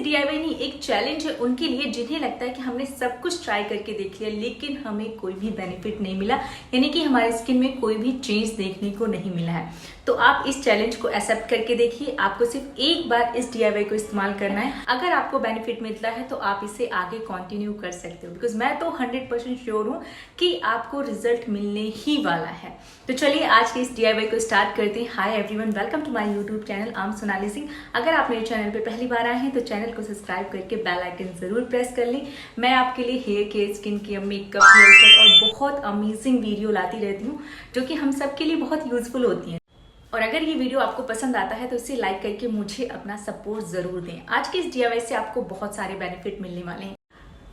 DIY नहीं, एक challenge है उनके लिए जिन्हें लगता है कि हमने सब कुछ ट्राई करके देख लिया लेकिन हमें कोई भी बेनिफिट नहीं मिला, यानी कि हमारे स्किन में कोई भी चेंज देखने को नहीं मिला है। तो आप इस चैलेंज को एक्सेप्ट करके देखिए। आपको सिर्फ एक बार इस डीआईवाई को इस्तेमाल करना है। अगर आपको बेनिफिट मिलता है तो आप इसे आगे कंटिन्यू कर सकते हो, बिकॉज मैं तो 100% श्योर हूँ कि आपको रिजल्ट मिलने ही वाला है। तो चलिए आज के इस डीआईवाई को स्टार्ट करते हैं। Hi everyone, welcome to my YouTube channel. I am Sonali Singh. अगर आप मेरे चैनल पर पहली बार आए हैं तो चैनल को सब्सक्राइब करके बेल आइकन जरूर प्रेस कर लें। मैं आपके लिए hair care, skin care, makeup, hair style और बहुत अमेजिंग वीडियो लाती रहती हूँ जो कि हम सबके लिए बहुत यूजफुल होती हैं। और अगर ये वीडियो आपको पसंद आता है तो इसे लाइक करके मुझे अपना सपोर्ट जरूर दें। आज के इस डीआईवाई से आपको बहुत सारे बेनिफिट मिलने वाले हैं।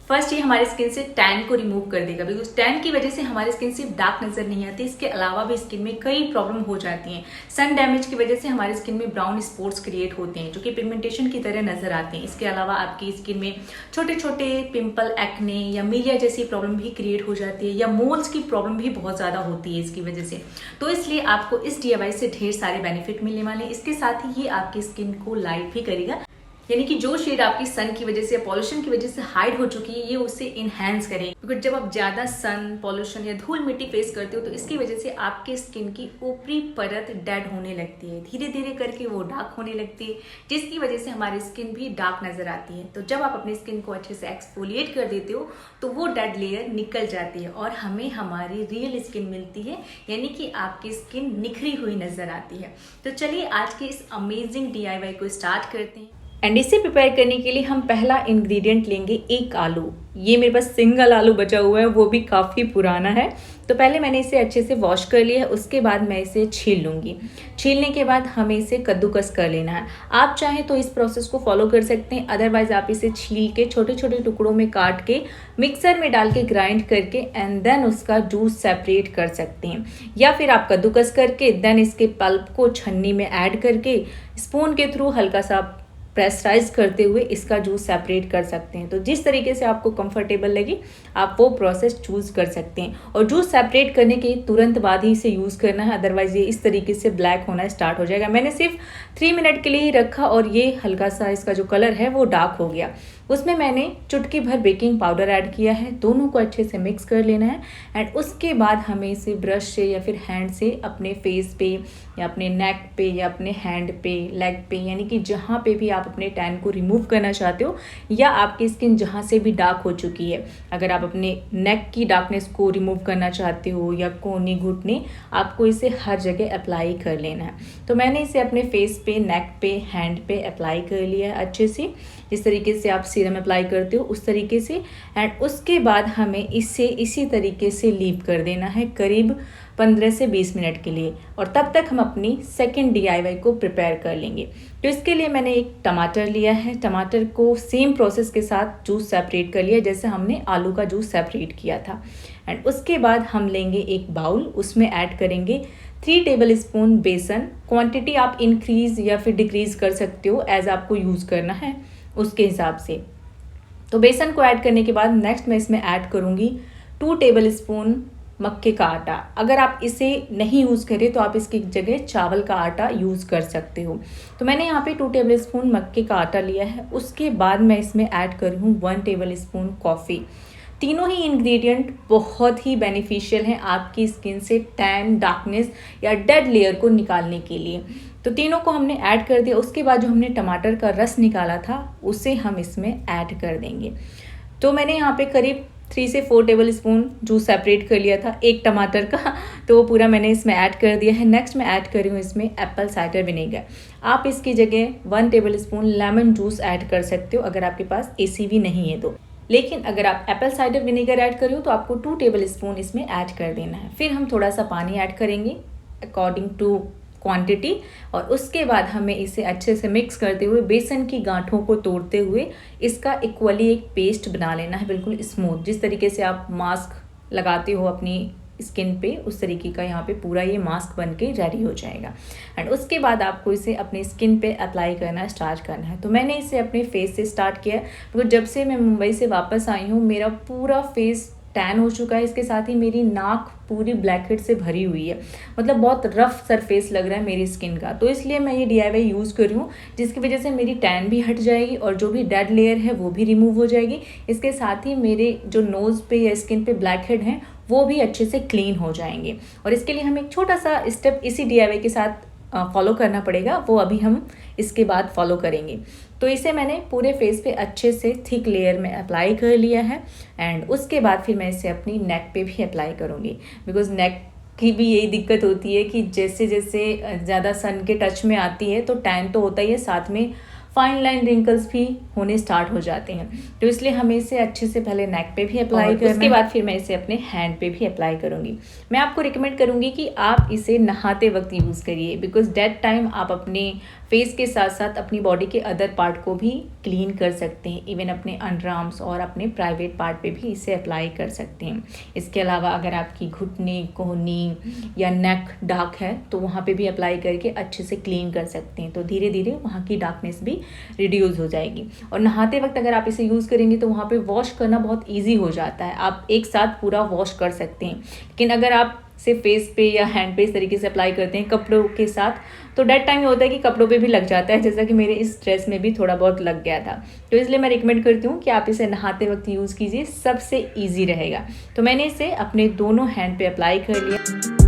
फर्स्ट, ये हमारी स्किन से टैन को रिमूव कर देगा, बिकॉज टैन की वजह से हमारी स्किन सिर्फ डार्क नजर नहीं आती, इसके अलावा भी स्किन में कई प्रॉब्लम हो जाती हैं। सन डैमेज की वजह से हमारी स्किन में ब्राउन स्पॉट्स क्रिएट होते हैं जो कि पिगमेंटेशन की तरह नजर आते हैं। इसके अलावा आपकी स्किन में छोटे छोटे पिंपल, एक्ने या मीलिया जैसी प्रॉब्लम भी क्रिएट हो जाती है, या मोल्स की प्रॉब्लम भी बहुत ज्यादा होती है इसकी वजह से। तो इसलिए आपको इस डीआईवाई से ढेर सारे बेनिफिट मिलने वाले हैं। इसके साथ ही ये आपकी स्किन को लाइट भी करेगा, यानी कि जो शेड आपकी सन की वजह से या पॉल्यूशन की वजह से हाइड हो चुकी है ये उसे इनहेंस करेगी। क्योंकि जब आप ज्यादा सन, पॉल्यूशन या धूल मिट्टी फेस करते हो तो इसकी वजह से आपके स्किन की ऊपरी परत डेड होने लगती है, धीरे धीरे करके वो डार्क होने लगती है, जिसकी वजह से हमारी स्किन भी डार्क नजर आती है। तो जब आप अपनी स्किन को अच्छे से एक्सफोलिएट कर देते हो तो वो डेड लेयर निकल जाती है और हमें हमारी रियल स्किन मिलती है, यानी कि आपकी स्किन निखरी हुई नजर आती है। तो चलिए आज के इस अमेजिंग डीआईवाई को स्टार्ट करते हैं। एंड इसे प्रिपेयर करने के लिए हम पहला इंग्रेडिएंट लेंगे एक आलू। ये मेरे पास सिंगल आलू बचा हुआ है, वो भी काफ़ी पुराना है। तो पहले मैंने इसे अच्छे से वॉश कर लिया है, उसके बाद मैं इसे छील लूँगी। छीलने के बाद हमें इसे कद्दूकस कर लेना है। आप चाहें तो इस प्रोसेस को फॉलो कर सकते हैं, अदरवाइज आप इसे छील के छोटे छोटे टुकड़ों में काट के मिक्सर में डाल के ग्राइंड करके एंड देन उसका जूस सेपरेट कर सकते हैं, या फिर आप कद्दूकस करके देन इसके पल्प को छन्नी में ऐड करके स्पून के थ्रू हल्का सा प्रेशराइज करते हुए इसका जूस सेपरेट कर सकते हैं। तो जिस तरीके से आपको कंफर्टेबल लगे आप वो प्रोसेस चूज कर सकते हैं। और जूस सेपरेट करने के तुरंत बाद ही इसे यूज़ करना है, अदरवाइज ये इस तरीके से ब्लैक होना स्टार्ट हो जाएगा। मैंने सिर्फ 3 मिनट के लिए ही रखा और ये हल्का सा इसका जो कलर है वो डार्क हो गया। उसमें मैंने चुटकी भर बेकिंग पाउडर ऐड किया है। दोनों को अच्छे से मिक्स कर लेना है एंड उसके बाद हमें इसे ब्रश से या फिर हैंड से अपने फेस पे या अपने नेक पे या अपने हैंड पे, लेग पे, यानी कि जहाँ पे भी आप अपने टैन को रिमूव करना चाहते हो या आपकी स्किन जहाँ से भी डार्क हो चुकी है, अगर आप अपने नेक की डार्कनेस को रिमूव करना चाहते हो या कोहनी, घुटने, आपको इसे हर जगह अप्लाई कर लेना है। तो मैंने इसे अपने फेस पे, नेक पे, हैंड पे अप्लाई कर लिया है अच्छे से, जिस तरीके से आप सीरम अप्लाई करते हो उस तरीके से। एंड उसके बाद हमें इसे इसी तरीके से लीव कर देना है करीब 15 से 20 मिनट के लिए, और तब तक हम अपनी सेकेंड डीआईवाई को प्रिपेयर कर लेंगे। तो इसके लिए मैंने एक टमाटर लिया है। टमाटर को सेम प्रोसेस के साथ जूस सेपरेट कर लिया जैसे हमने आलू का जूस सेपरेट किया था। एंड उसके बाद हम लेंगे एक बाउल, उसमें ऐड करेंगे 3 टेबल स्पून बेसन। क्वांटिटी आप इंक्रीज या फिर डिक्रीज कर सकते हो एज आपको यूज़ करना है उसके हिसाब से। तो बेसन को ऐड करने के बाद नेक्स्ट मैं इसमें ऐड करूँगी 2 टेबल स्पून मक्के का आटा। अगर आप इसे नहीं यूज़ करें तो आप इसकी जगह चावल का आटा यूज़ कर सकते हो। तो मैंने यहाँ पे 2 टेबल स्पून मक्के का आटा लिया है। उसके बाद मैं इसमें ऐड कर रही हूँ 1 टेबल स्पून कॉफ़ी। तीनों ही इंग्रेडिएंट बहुत ही बेनिफिशियल हैं आपकी स्किन से टैन, डार्कनेस या डेड लेयर को निकालने के लिए। तो तीनों को हमने ऐड कर दिया। उसके बाद जो हमने टमाटर का रस निकाला था उसे हम इसमें ऐड कर देंगे। तो मैंने यहाँ पे करीब 3 से 4 टेबल स्पून जूस सेपरेट कर लिया था एक टमाटर का, तो वो पूरा मैंने इसमें ऐड कर दिया है। नेक्स्ट मैं ऐड कर रही हूँ इसमें एप्पल साइडर विनेगर। आप इसकी जगह 1 table spoon lemon juice add कर सकते हो अगर आपके पास ACV नहीं है तो। लेकिन अगर आप एप्पल साइडर विनेगर ऐड कर रहे हो तो आपको 2 टेबल स्पून इसमें ऐड कर देना है। फिर हम थोड़ा सा पानी ऐड करेंगे अकॉर्डिंग टू क्वांटिटी, और उसके बाद हमें इसे अच्छे से मिक्स करते हुए बेसन की गांठों को तोड़ते हुए इसका इक्वली एक पेस्ट बना लेना है, बिल्कुल स्मूथ। जिस तरीके से आप मास्क लगाते हो अपनी स्किन पे उस तरीके का यहाँ पे पूरा ये मास्क बन के रेडी हो जाएगा। एंड उसके बाद आपको इसे अपने स्किन पे अप्लाई करना स्टार्ट करना है। तो मैंने इसे अपने फेस से स्टार्ट किया, क्योंकि जब से मैं मुंबई से वापस आई हूँ मेरा पूरा फेस टैन हो चुका है, इसके साथ ही मेरी नाक पूरी ब्लैकहेड से भरी हुई है, मतलब बहुत रफ सरफेस लग रहा है मेरी स्किन का। तो इसलिए मैं ये DIY यूज़ कर रही हूँ, जिसकी वजह से मेरी टैन भी हट जाएगी और जो भी डेड लेयर है वो भी रिमूव हो जाएगी। इसके साथ ही मेरे जो नोज़ पे या स्किन पे ब्लैकहेड हैं वो भी अच्छे से क्लीन हो जाएंगे। और इसके लिए हमें एक छोटा सा स्टेप इसी DIY के साथ फॉलो करना पड़ेगा, वो अभी हम इसके बाद फॉलो करेंगे। तो इसे मैंने पूरे फेस पे अच्छे से थिक लेयर में अप्लाई कर लिया है एंड उसके बाद फिर मैं इसे अपनी नेक पे भी अप्लाई करूँगी, बिकॉज नेक की भी यही दिक्कत होती है कि जैसे जैसे ज़्यादा सन के टच में आती है तो टैन तो होता ही है, साथ में फाइन लाइन रिंकल्स भी होने स्टार्ट हो जाते हैं। तो इसलिए हमें इसे अच्छे से पहले नेक पे भी अप्लाई करना है, उसके बाद फिर मैं इसे अपने हैंड पे भी अप्लाई करूँगी। मैं आपको रिकमेंड करूँगी कि आप इसे नहाते वक्त यूज़ करिए, बिकॉज दैट टाइम आप अपने फेस के साथ साथ अपनी बॉडी के अदर पार्ट को भी क्लीन कर सकते हैं, इवन अपने अंडर आर्म्स और अपने प्राइवेट पार्ट पे भी इसे अप्लाई कर सकते हैं। इसके अलावा अगर आपकी घुटने, कोहनी या नेक डार्क है तो वहाँ पे भी अप्लाई करके अच्छे से क्लीन कर सकते हैं, तो धीरे धीरे वहाँ की डार्कनेस भी रिड्यूस हो जाएगी। और नहाते वक्त अगर आप इसे यूज़ करेंगे तो वहाँ पे वॉश करना बहुत ईजी हो जाता है, आप एक साथ पूरा वॉश कर सकते हैं। लेकिन अगर आप सिर्फ फेस पे या हैंड पे इस तरीके से अप्लाई करते हैं कपड़ों के साथ, तो डेट टाइम होता है कि कपड़ों पे भी लग जाता है, जैसा कि मेरे इस ड्रेस में भी थोड़ा बहुत लग गया था। तो इसलिए मैं रिकमेंड करती हूँ कि आप इसे नहाते वक्त यूज़ कीजिए, सबसे ईजी रहेगा। तो मैंने इसे अपने दोनों हैंड पे अप्लाई कर लिया।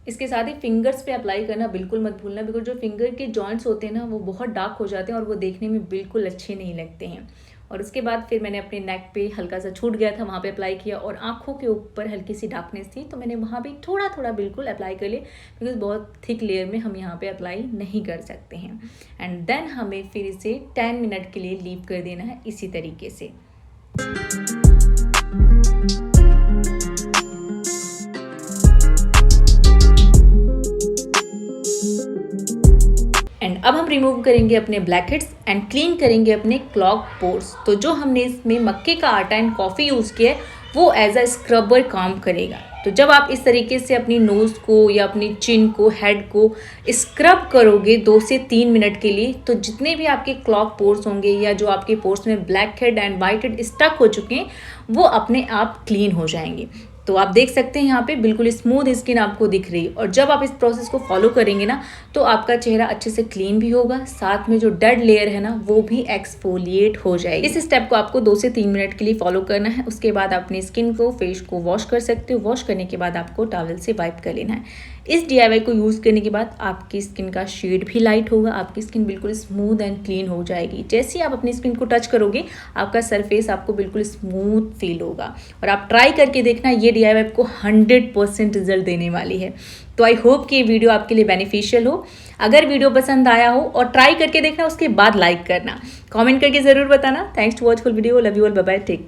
इसके साथ ही फिंगर्स पे अप्लाई करना बिल्कुल मत भूलना, बिकॉज जो फिंगर के जॉइंट्स होते हैं ना वो बहुत डार्क हो जाते हैं और वो देखने में बिल्कुल अच्छे नहीं लगते हैं। और उसके बाद फिर मैंने अपने नेक पे हल्का सा छूट गया था वहाँ पे अप्लाई किया, और आंखों के ऊपर हल्की सी डार्कनेस थी तो मैंने वहाँ भी थोड़ा थोड़ा बिल्कुल अप्लाई कर लिया, बिकॉज बहुत थिक लेयर में हम यहाँ पे अप्लाई नहीं कर सकते हैं। एंड देन हमें फिर इसे 10 मिनट के लिए लीव कर देना है इसी तरीके से। एंड अब हम रिमूव करेंगे अपने ब्लैकहेड्स एंड क्लीन करेंगे अपने क्लॉग पोर्स। तो जो हमने इसमें मक्के का आटा एंड कॉफ़ी यूज़ किया है वो एज अ स्क्रबर काम करेगा। तो जब आप इस तरीके से अपनी नोज़ को या अपनी चिन को, हेड को स्क्रब करोगे 2 से 3 मिनट के लिए, तो जितने भी आपके क्लॉग पोर्स होंगे या जो आपके पोर्स में black head and white head stuck हो चुके हैं वो अपने आप क्लीन हो जाएंगे। तो आप देख सकते हैं यहाँ पे बिल्कुल स्मूथ स्किन आपको दिख रही है। और जब आप इस प्रोसेस को फॉलो करेंगे ना तो आपका चेहरा अच्छे से क्लीन भी होगा, साथ में जो डेड लेयर है ना वो भी एक्सफोलिएट हो जाएगी। इस स्टेप को आपको 2 से 3 मिनट के लिए फॉलो करना है। उसके बाद अपनी स्किन को, फेस को वॉश कर सकते हो। वॉश करने के बाद आपको टॉवल से वाइप कर लेना है। इस DIY को यूज़ करने के बाद आपकी स्किन का शेड भी लाइट होगा, आपकी स्किन बिल्कुल स्मूथ एंड क्लीन हो जाएगी। जैसे ही आप अपनी स्किन को टच करोगे आपका सरफेस आपको बिल्कुल स्मूथ फील होगा। और आप ट्राई करके देखना, ये DIY आपको 100% रिजल्ट देने वाली है। तो आई होप कि ये वीडियो आपके लिए बेनिफिशियल हो। अगर वीडियो पसंद आया हो और ट्राई करके देखना, उसके बाद लाइक करना, कमेंट करके ज़रूर बताना। Thanks to watch full video. Love you all, bye bye, take care.